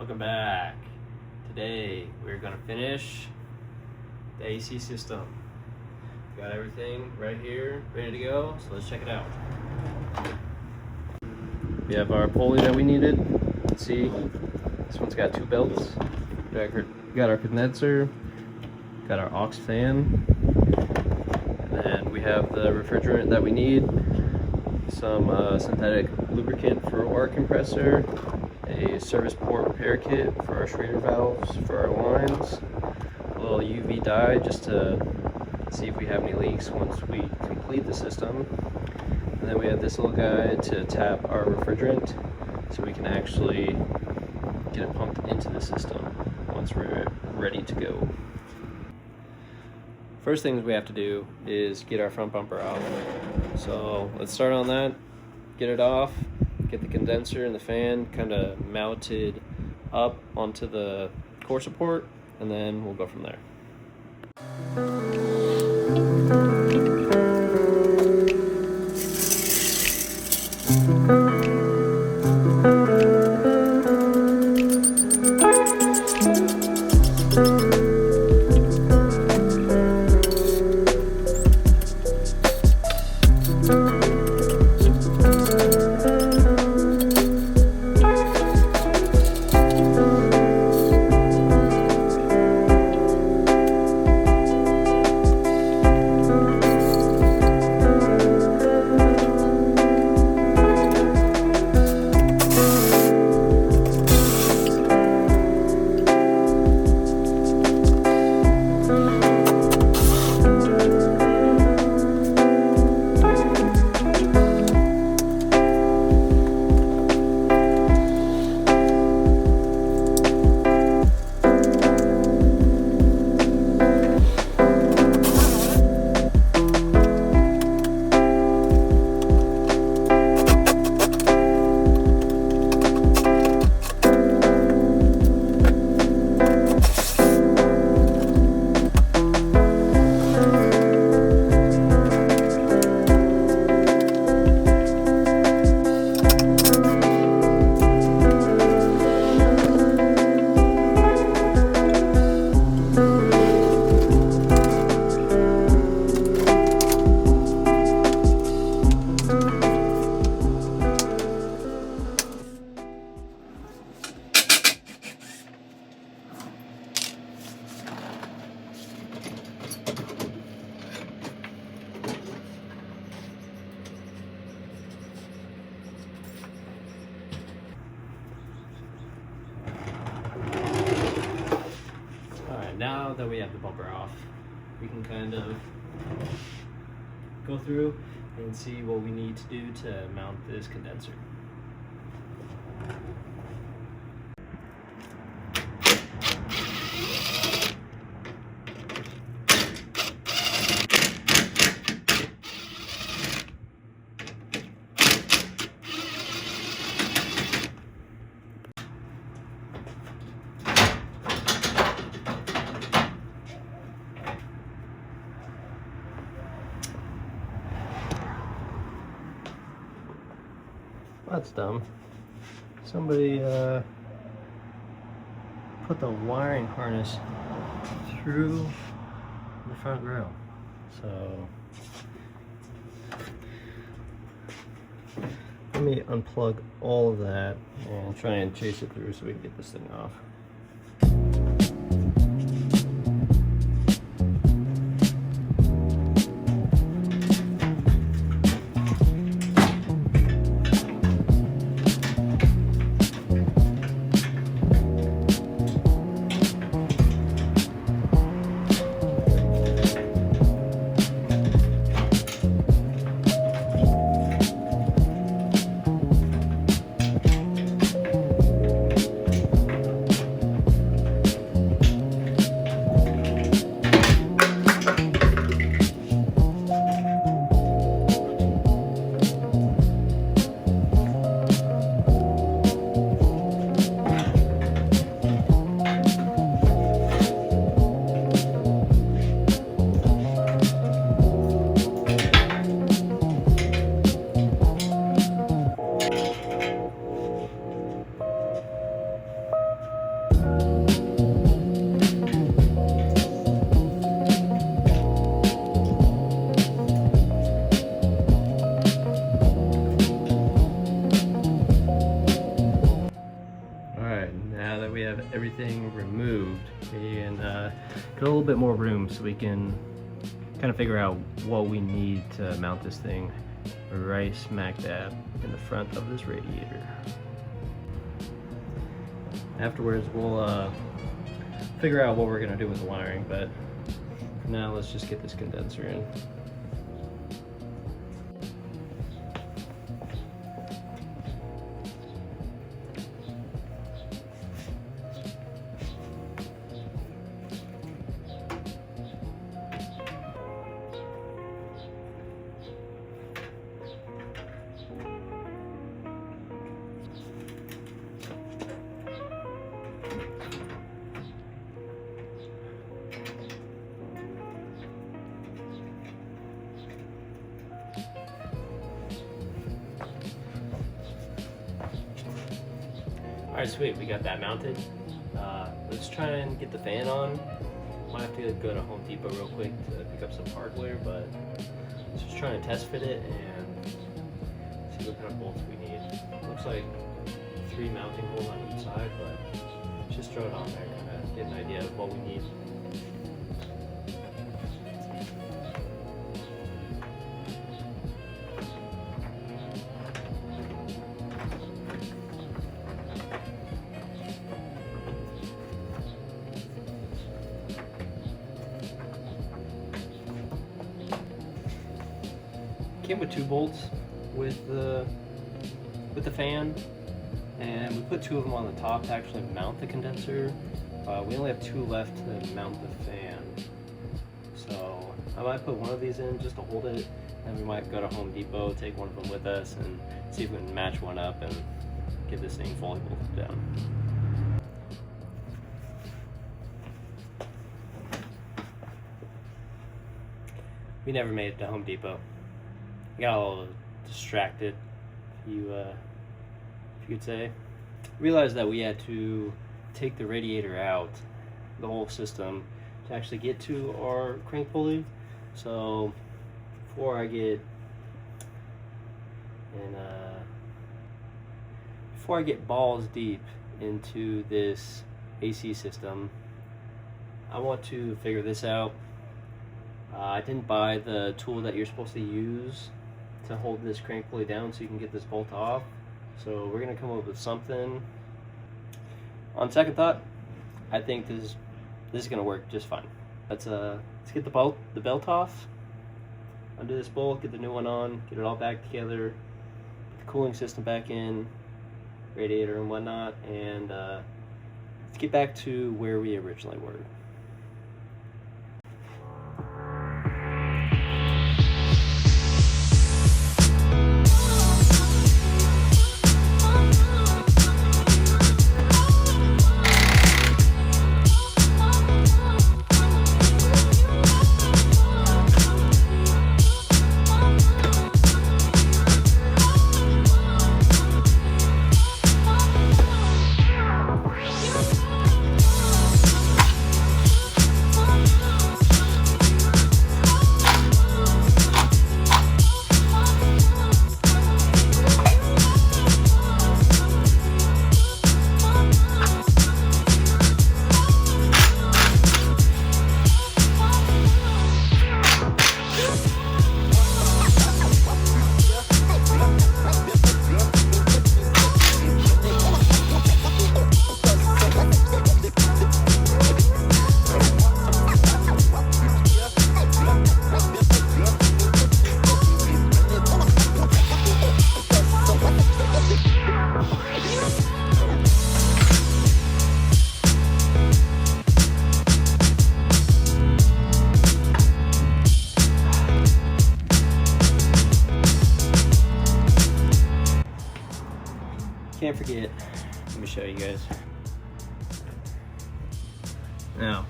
Welcome back. Today we're going to finish the AC system. Got everything right here ready to go, so let's check it out. We have our pulley that we needed. Let's see, this one's got two belts. Got our condenser, got our aux fan, and then we have the refrigerant that we need, some synthetic lubricant for our compressor, a service port repair kit for our Schrader valves for our lines, a little UV dye just to see if we have any leaks once we complete the system, and then we have this little guy to tap our refrigerant so we can actually get it pumped into the system once we're ready to go. First things we have to do is get our front bumper off. So let's start on that, get it off, get the condenser and the fan kind of mounted up onto the core support, and then we'll go from there. Now that we have the bumper off, we can kind of go through and see what we need to do to mount this condenser. That's dumb. Somebody put the wiring harness through the front grill. So let me unplug all of that and try and chase it through so we can get this thing off. everything removed and get a little bit more room so we can kind of figure out what we need to mount this thing right smack dab in the front of this radiator. Afterwards we'll figure out what we're going to do with the wiring, but for now let's just get this condenser in. Alright, sweet, we got that mounted. Let's try and get the fan on. Might have to go to Home Depot real quick to pick up some hardware, but let's just try and test fit it and see what kind of bolts we need. Looks like 3 mounting holes on each side, but let's just throw it on there, kind of get an idea of what we need. Came with 2 bolts with the fan, and we put 2 of them on the top to actually mount the condenser. We only have 2 left to mount the fan, so I might put one of these in just to hold it, and we might go to Home Depot, take one of them with us, and see if we can match one up and get this thing fully bolted down. We never made it to Home Depot. Got a little distracted, if you could say. Realized that we had to take the radiator out, the whole system, to actually get to our crank pulley. So before I get balls deep into this AC system, I want to figure this out. I didn't buy the tool that you're supposed to use to hold this crank pulley down so you can get this bolt off. So we're gonna come up with something. On second thought, I think this is gonna work just fine. Let's get the belt off, undo this bolt, get the new one on, get it all back together, put the cooling system back in, radiator and whatnot, and let's get back to where we originally were. Can't forget, let me show you guys. Now,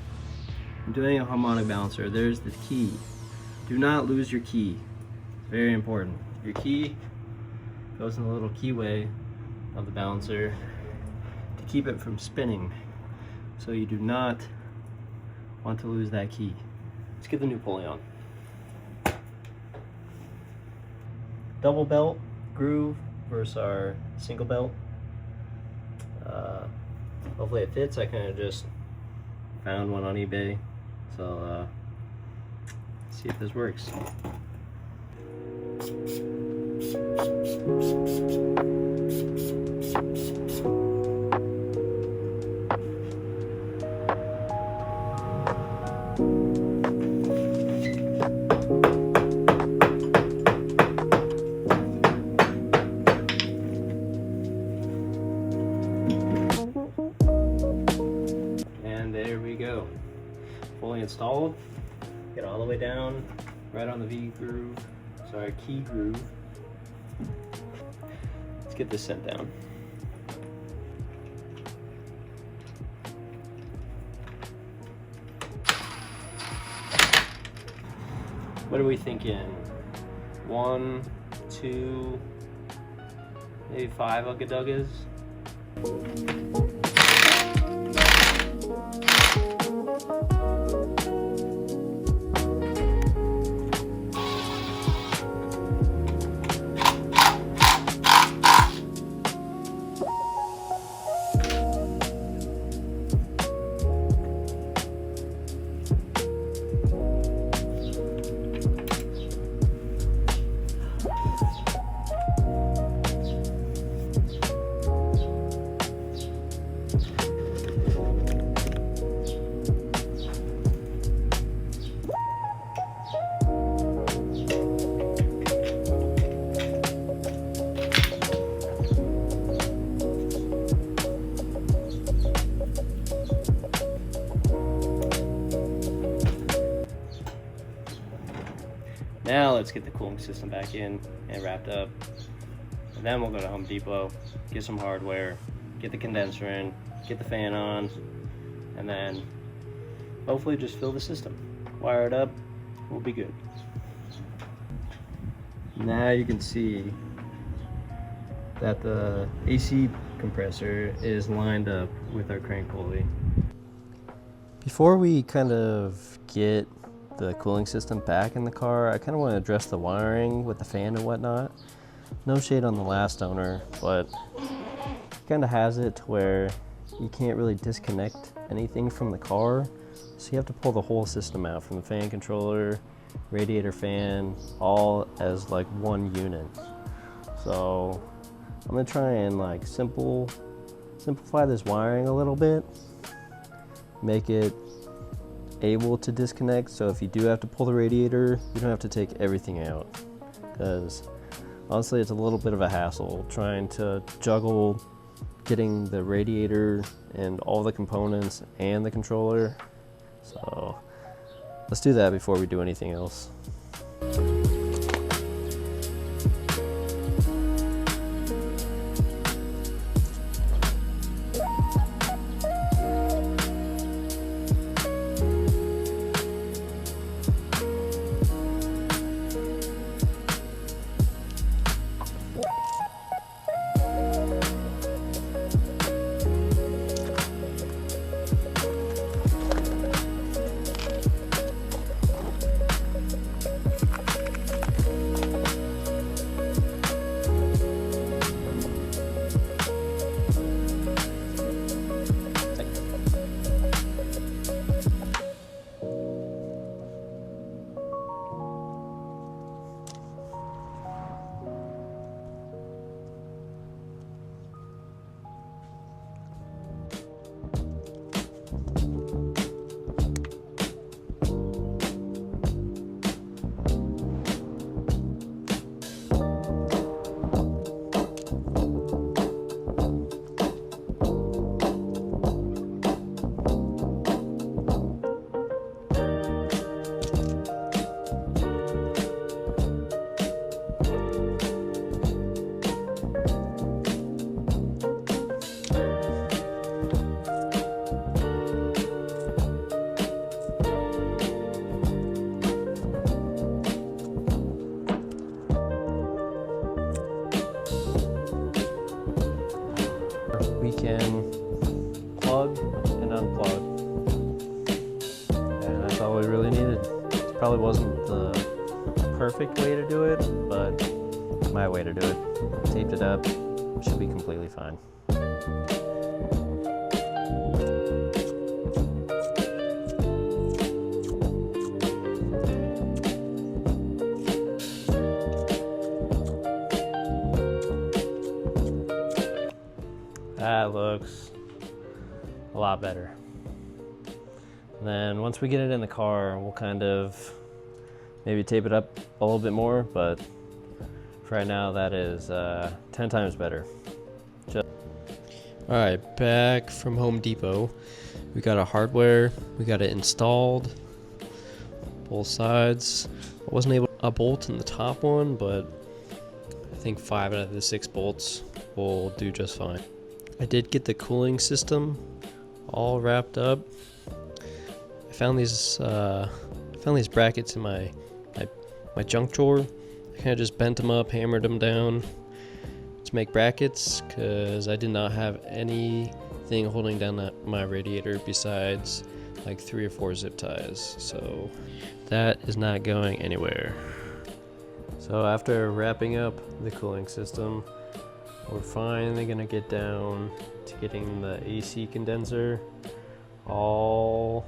I'm doing a harmonic balancer. There's the key. Do not lose your key. Very important. Your key goes in the little keyway of the balancer to keep it from spinning. So you do not want to lose that key. Let's get the new pulley on. Double belt groove versus our single belt. hopefully it fits. I kind of just found one on eBay, so see if this works. There we go, fully installed. Get all the way down, right on the key groove. Let's get this sent down. What are we thinking? 1, 2, maybe 5 ugga-duggas? Now let's get the cooling system back in and wrapped up. And then we'll go to Home Depot, get some hardware, get the condenser in, get the fan on, and then hopefully just fill the system. Wire it up, we'll be good. Now you can see that the AC compressor is lined up with our crank pulley. Before we kind of get the cooling system back in the car, I kind of want to address the wiring with the fan and whatnot. No shade on the last owner, but it kind of has it to where you can't really disconnect anything from the car, so you have to pull the whole system out, from the fan controller, radiator fan, all as like one unit. So I'm gonna try and like simplify this wiring a little bit, make it able to disconnect, so if you do have to pull the radiator, you don't have to take everything out, because honestly it's a little bit of a hassle trying to juggle getting the radiator and all the components and the controller. So let's do that before we do anything else. We can plug and unplug, and that's all we really needed. It probably wasn't the perfect way to do it, but my way to do it. Taped it up, should be completely fine. That looks a lot better. And then once we get it in the car, we'll kind of maybe tape it up a little bit more, but for right now, that is 10 times better. All right, back from Home Depot. We got our hardware, we got it installed, both sides. I wasn't able to bolt in the top one, but I think 5 out of the 6 bolts will do just fine. I did get the cooling system all wrapped up. I found these brackets in my junk drawer. I kind of just bent them up, hammered them down to make brackets, because I did not have anything holding down my radiator besides like 3 or 4 zip ties. So that is not going anywhere. So after wrapping up the cooling system, we're finally gonna get down to getting the AC condenser all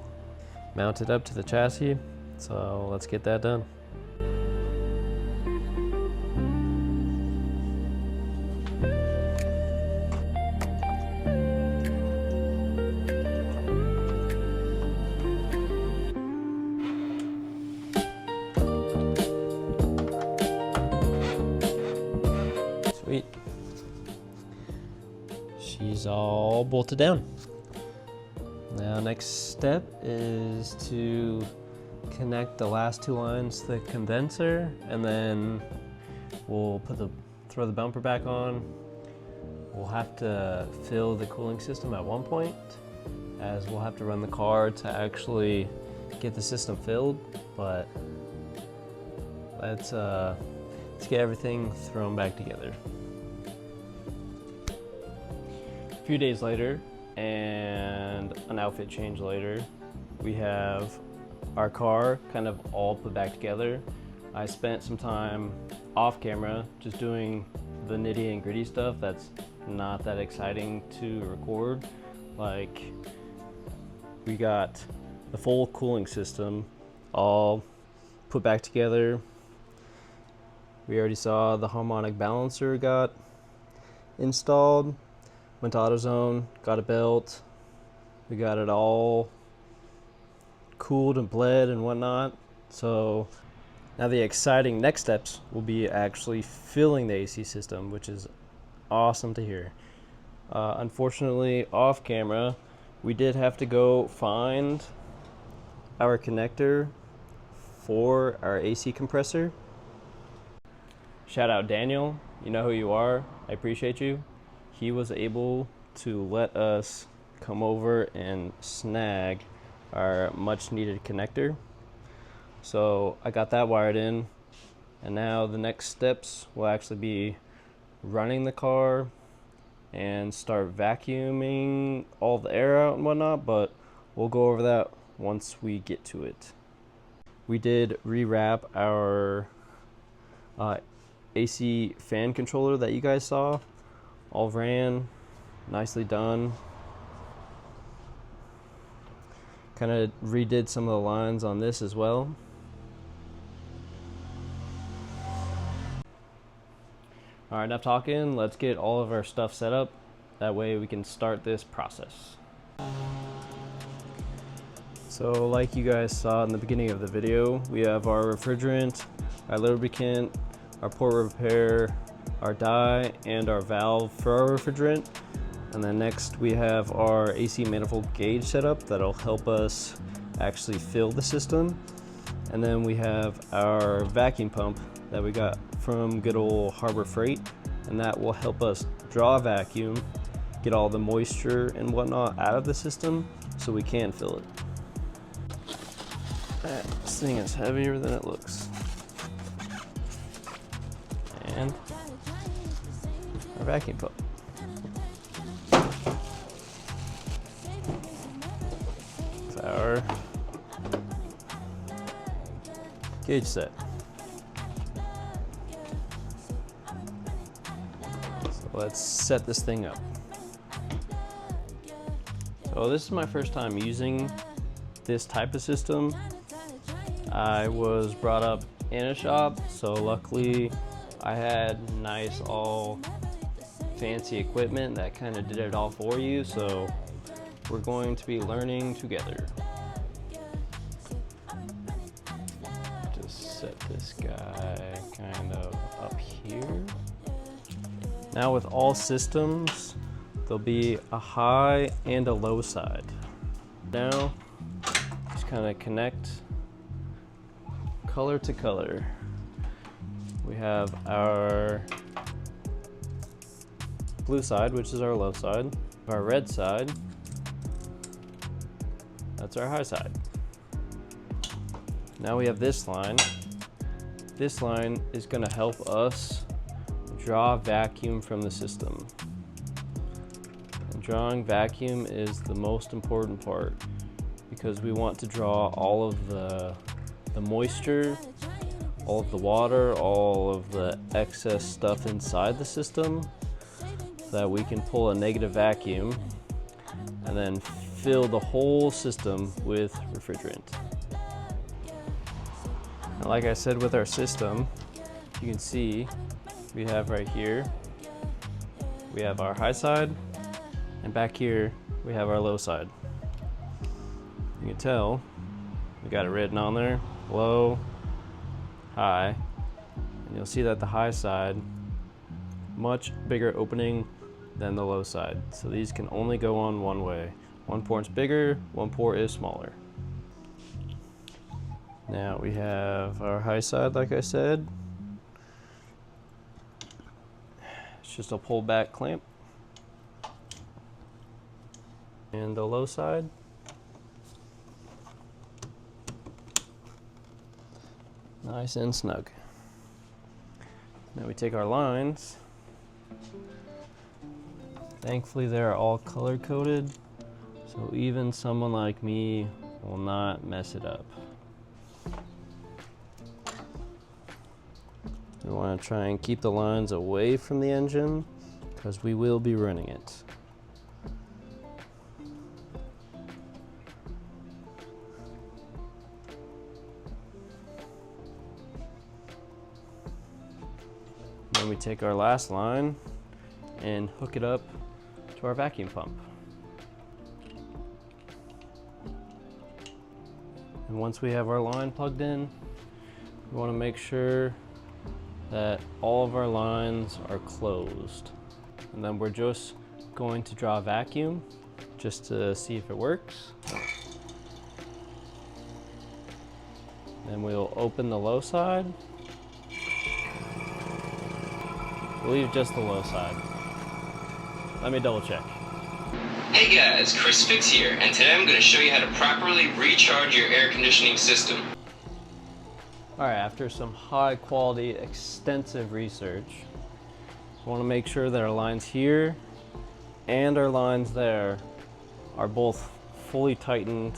mounted up to the chassis. So let's get that done. Sweet. She's all bolted down. Now next step is to connect the last 2 lines to the condenser, and then we'll throw the bumper back on. We'll have to fill the cooling system at one point, as we'll have to run the car to actually get the system filled, but let's get everything thrown back together. A few days later, and an outfit change later, we have our car kind of all put back together. I spent some time off camera just doing the nitty and gritty stuff that's not that exciting to record. Like, we got the full cooling system all put back together. We already saw the harmonic balancer got installed. Went to AutoZone, got a belt. We got it all cooled and bled and whatnot. So now the exciting next steps will be actually filling the AC system, which is awesome to hear. Unfortunately, off camera, we did have to go find our connector for our AC compressor. Shout out Daniel, you know who you are, I appreciate you. He was able to let us come over and snag our much needed connector. So I got that wired in, and now the next steps will actually be running the car and start vacuuming all the air out and whatnot, but we'll go over that once we get to it. We did rewrap our AC fan controller that you guys saw. All ran, nicely done. Kind of redid some of the lines on this as well. All right, enough talking. Let's get all of our stuff set up. That way we can start this process. So like you guys saw in the beginning of the video, we have our refrigerant, our lubricant, our port repair, our dye, and our valve for our refrigerant. And then next we have our AC manifold gauge setup that'll help us actually fill the system. And then we have our vacuum pump that we got from good old Harbor Freight, and that will help us draw vacuum, get all the moisture and whatnot out of the system so we can fill it. This thing is heavier than it looks. And our vacuum pump. Our gauge set. So let's set this thing up. So this is my first time using this type of system. I was brought up in a shop, so luckily I had nice all fancy equipment that kind of did it all for you, so we're going to be learning together. Just set this guy kind of up here. Now with all systems, there'll be a high and a low side. Now, just kind of connect color to color. We have our blue side, which is our low side. Our red side, that's our high side. Now we have this line. This line is going to help us draw vacuum from the system. And drawing vacuum is the most important part because we want to draw all of the moisture, all of the water, all of the excess stuff inside the system so that we can pull a negative vacuum and then fill the whole system with refrigerant. Now, like I said, with our system, you can see we have right here, we have our high side, and back here we have our low side. You can tell we got it written on there, low, high, and you'll see that the high side, much bigger opening than the low side. So these can only go on one way. One port's bigger, one port is smaller. Now we have our high side, like I said. It's just a pull back clamp. And the low side. Nice and snug. Now we take our lines. Thankfully they're all color coded, so even someone like me will not mess it up. We want to try and keep the lines away from the engine because we will be running it. Then we take our last line and hook it up to our vacuum pump. And once we have our line plugged in, we want to make sure that all of our lines are closed. And then we're just going to draw vacuum just to see if it works. Then we'll open the low side. We'll leave just the low side. Let me double check. Hey guys, Chris Fix here, and today I'm going to show you how to properly recharge your air conditioning system. Alright, after some high quality, extensive research, we want to make sure that our lines here and our lines there are both fully tightened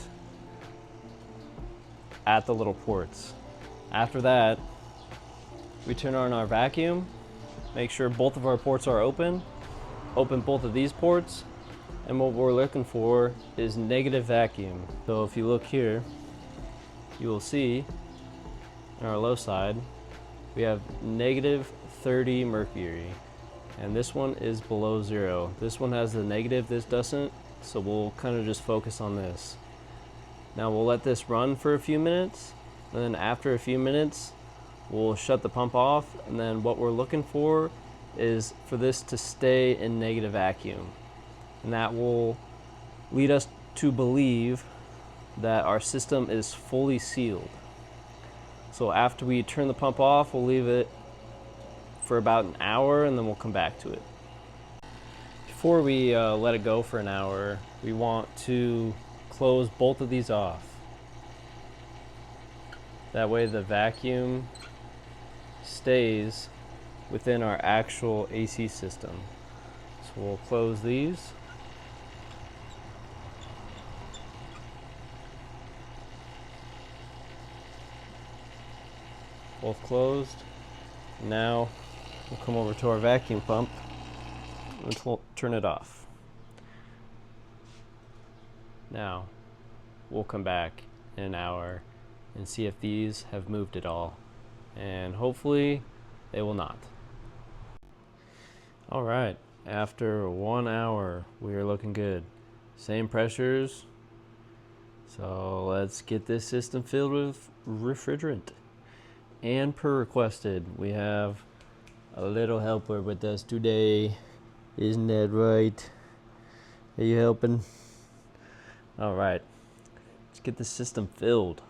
at the little ports. After that, we turn on our vacuum, make sure both of our ports are open both of these ports, and what we're looking for is negative vacuum. So if you look here, you will see on our low side, we have negative 30 mercury, and this one is below 0. This one has the negative, this doesn't, so we'll kind of just focus on this. Now we'll let this run for a few minutes, and then after a few minutes, we'll shut the pump off, and then what we're looking for is for this to stay in negative vacuum. And that will lead us to believe that our system is fully sealed. So after we turn the pump off, we'll leave it for about an hour and then we'll come back to it. Before we let it go for an hour, we want to close both of these off. That way the vacuum stays within our actual AC system. So we'll close these. Both closed. Now we'll come over to our vacuum pump and we'll turn it off. Now we'll come back in an hour and see if these have moved at all, and hopefully they will not. Alright, after 1 hour, we are looking good. Same pressures. So let's get this system filled with refrigerant. And per requested, we have a little helper with us today. Isn't that right? Are you helping? All right, let's get the system filled.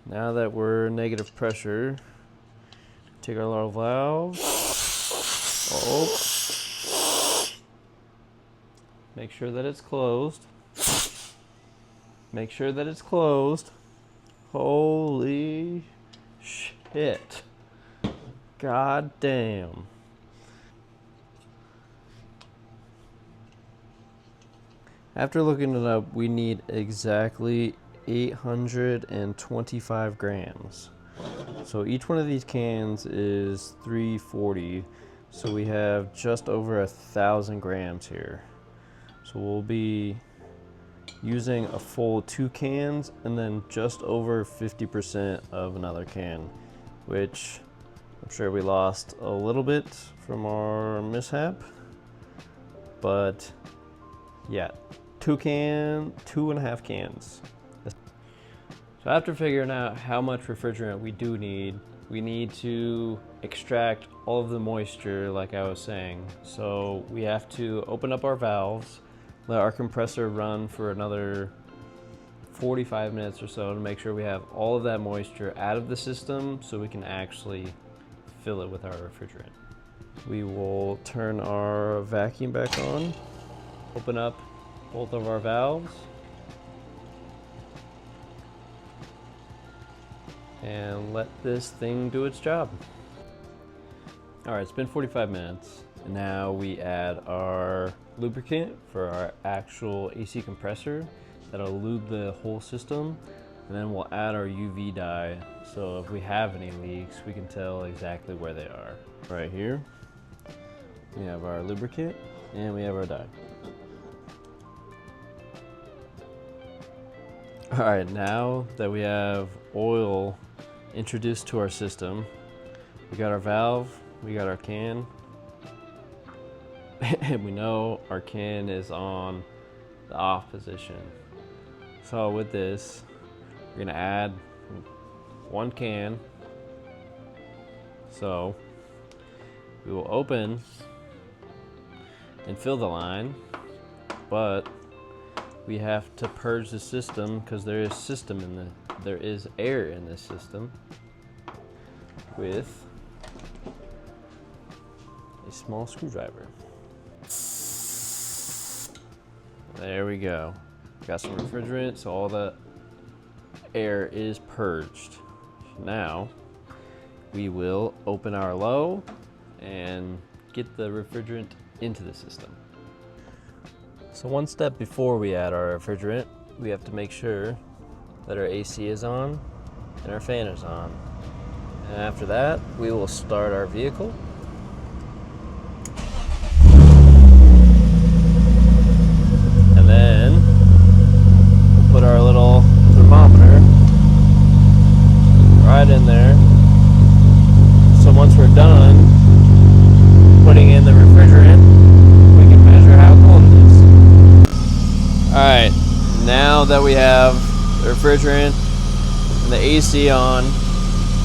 Now that we're negative pressure, take our little valve. Oh. Make sure that it's closed. Make sure that it's closed. Holy shit. God damn. After looking it up, we need exactly 825 grams. So each one of these cans is 340. So we have just over 1,000 grams here. So we'll be using a full 2 cans and then just over 50% of another can, which I'm sure we lost a little bit from our mishap. But yeah, 2.5 cans. So after figuring out how much refrigerant we do need, we need to extract all of the moisture like I was saying. So we have to open up our valves, let our compressor run for another 45 minutes or so to make sure we have all of that moisture out of the system so we can actually fill it with our refrigerant. We will turn our vacuum back on, open up both of our valves, and let this thing do its job. All right, it's been 45 minutes. And now we add our lubricant for our actual AC compressor that'll lube the whole system. And then we'll add our UV dye. So if we have any leaks, we can tell exactly where they are. Right here, we have our lubricant and we have our dye. All right, now that we have oil introduced to our system, we got our valve, we got our can, and we know our can is on the off position. So with this, we're gonna add 1 can. So we will open and fill the line, but we have to purge the system because there is air in this system with a small screwdriver. There we go. Got some refrigerant, so all the air is purged. Now we will open our low and get the refrigerant into the system. So one step before we add our refrigerant, we have to make sure that our AC is on and our fan is on. And after that, we will start our vehicle. And then we'll put our little thermometer right in there. So once we're done putting in the refrigerant, we can measure how cold it is. Alright, now that we have the refrigerant and the AC on,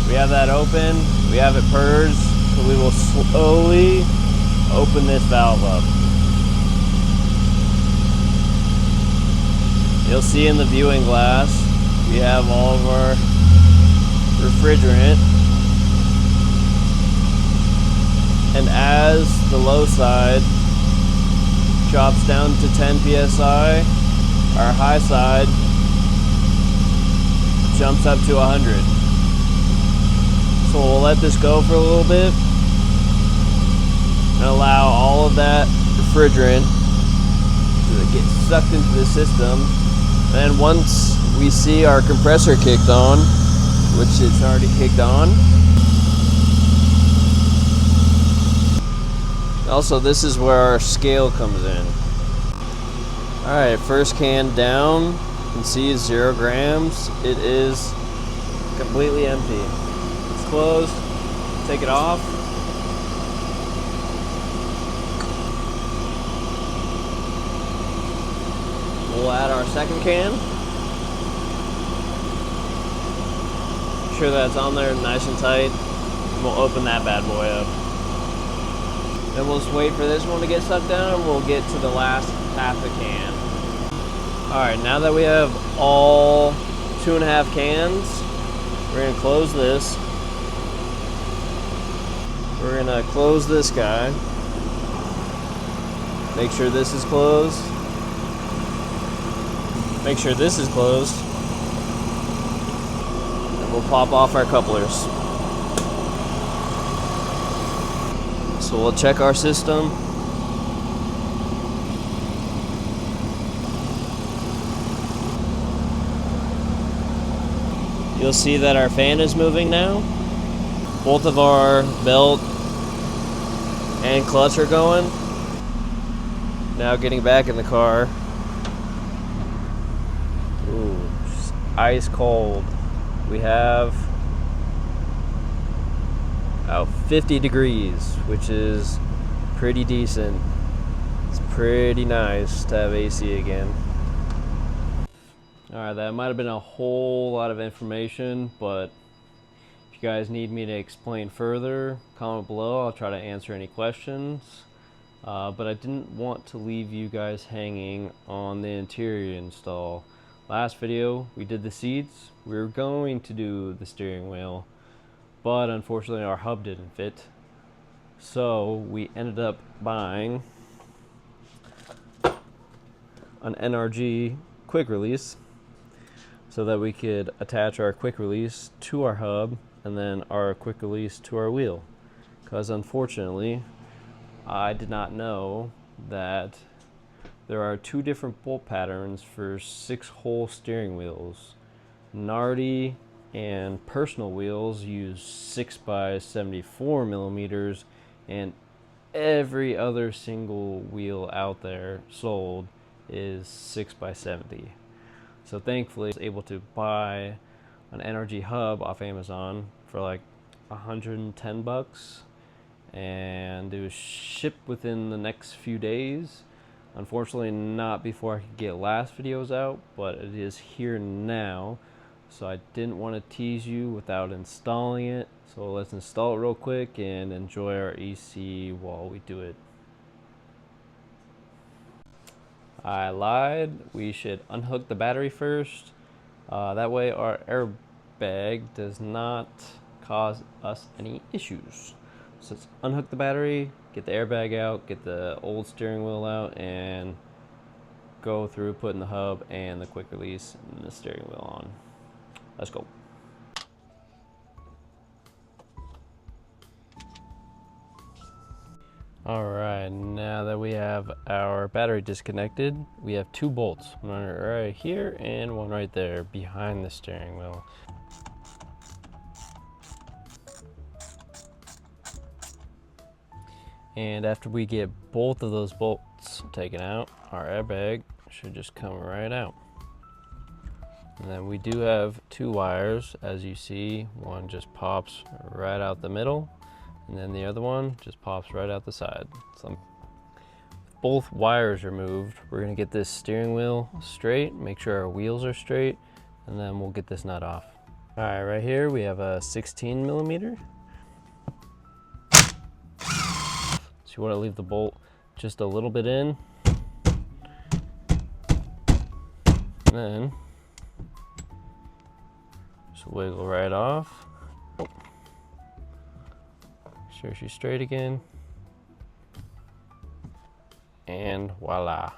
we have that open, we have it purged, so we will slowly open this valve up. You'll see in the viewing glass, we have all of our refrigerant. And as the low side drops down to 10 psi, our high side jumps up to 100. So we'll let this go for a little bit and allow all of that refrigerant to get sucked into the system. And once we see our compressor kicked on, which it's already kicked on. Also, this is where our scale comes in. Alright, first can down. You can see 0 grams. It is completely empty. It's closed. Take it off. we'll add our second can. Make sure that's on there nice and tight. And we'll open that bad boy up. Then we'll just wait for this one to get sucked down and we'll get to the last half a can. Alright, now that we have all 2.5 cans, we're going to close this. We're going to close this guy. Make sure this is closed. Make sure this is closed. And we'll pop off our couplers. So we'll check our system. You'll see that our fan is moving now. Both of our belt and clutch are going. Now getting back in the car. Ooh, just ice cold. We have about 50 degrees, which is pretty decent. It's pretty nice to have AC again. Alright, that might have been a whole lot of information, but if you guys need me to explain further, comment below. I'll try to answer any questions. But I didn't want to leave you guys hanging on the interior install. Last video, we did the seats. We were going to do the steering wheel, but unfortunately our hub didn't fit. So we ended up buying an NRG quick release so that we could attach our quick release to our hub and then our quick release to our wheel. Because unfortunately, I did not know that there are 2 different bolt patterns for 6-hole steering wheels. Nardi and personal wheels use 6x74 millimeters, and every other single wheel out there sold is 6x70. So thankfully I was able to buy an NRG hub off Amazon for like 110 bucks, and it was shipped within the next few days. Unfortunately not before I could get last videos out, but it is here now. So I didn't want to tease you without installing it. So let's install it real quick and enjoy our AC while we do it. I lied. We should unhook the battery first. That way our airbag does not cause us any issues. So let's unhook the battery, get the airbag out, get the old steering wheel out, and go through putting the hub and the quick release and the steering wheel on. Let's go. Alright, now that we have our battery disconnected, we have 2 bolts, one right here and one right there behind the steering wheel. And after we get both of those bolts taken out, our airbag should just come right out. And then we do have 2 wires, as you see. One just pops right out the middle, and then the other one just pops right out the side. So with both wires removed, we're gonna get this steering wheel straight, make sure our wheels are straight, and then we'll get this nut off. All right, right here we have a 16 millimeter. So you wanna leave the bolt just a little bit in, and then just wiggle right off. Make sure she's straight again. And voila.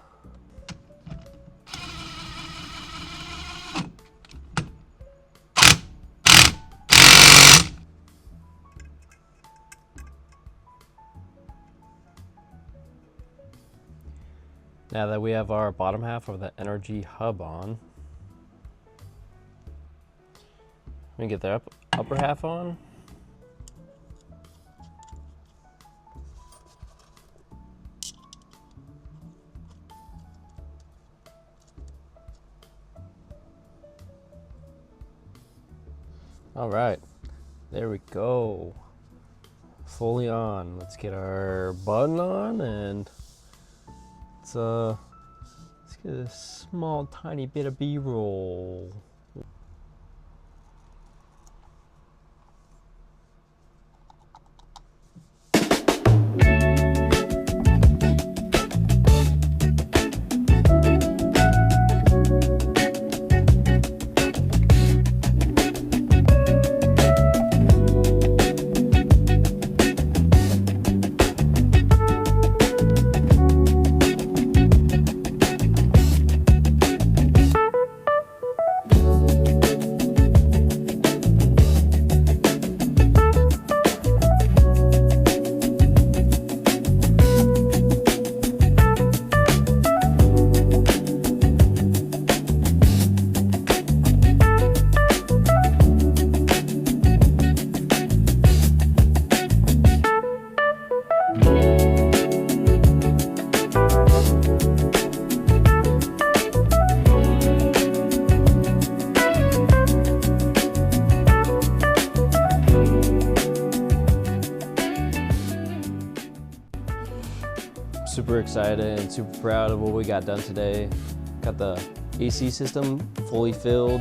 Now that we have our bottom half of the NRG hub on, we get the upper half on. All right, there we go. Fully on. Let's get our button on and let's a small tiny bit of B-roll. Super excited and super proud of what we got done today. Got the AC system fully filled,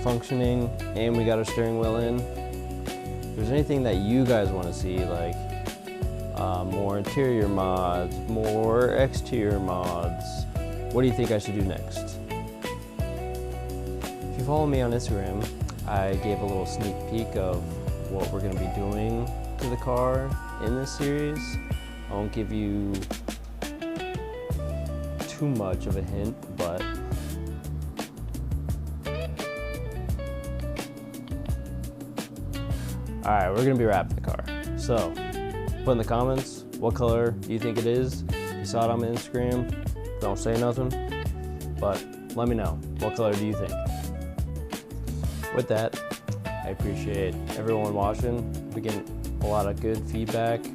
functioning, and we got our steering wheel in. If there's anything that you guys want to see, like more interior mods, more exterior mods, what do you think I should do next? If you follow me on Instagram, I gave a little sneak peek of what we're going to be doing to the car in this series. I won't give you too much of a hint, but alright, we're gonna be wrapping the car. So put in the comments what color do you think it is. You saw it on my Instagram, don't say nothing, but let me know, what color do you think? With that, I appreciate everyone watching. We're getting a lot of good feedback.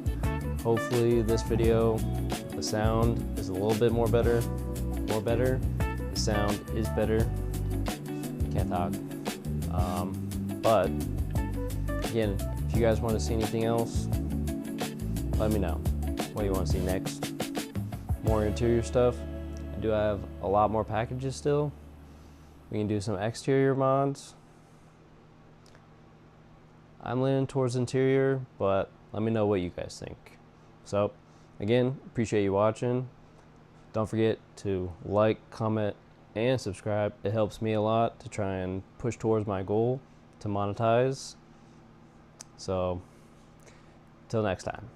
Hopefully this video, the sound is a little bit more better. The sound is better. Can't talk. But again, if you guys want to see anything else, let me know. What do you want to see next? More interior stuff. I do have a lot more packages still. We can do some exterior mods. I'm leaning towards interior, but let me know what you guys think. So again, appreciate you watching. Don't forget to like, comment, and subscribe. It helps me a lot to try and push towards my goal to monetize. So, till next time.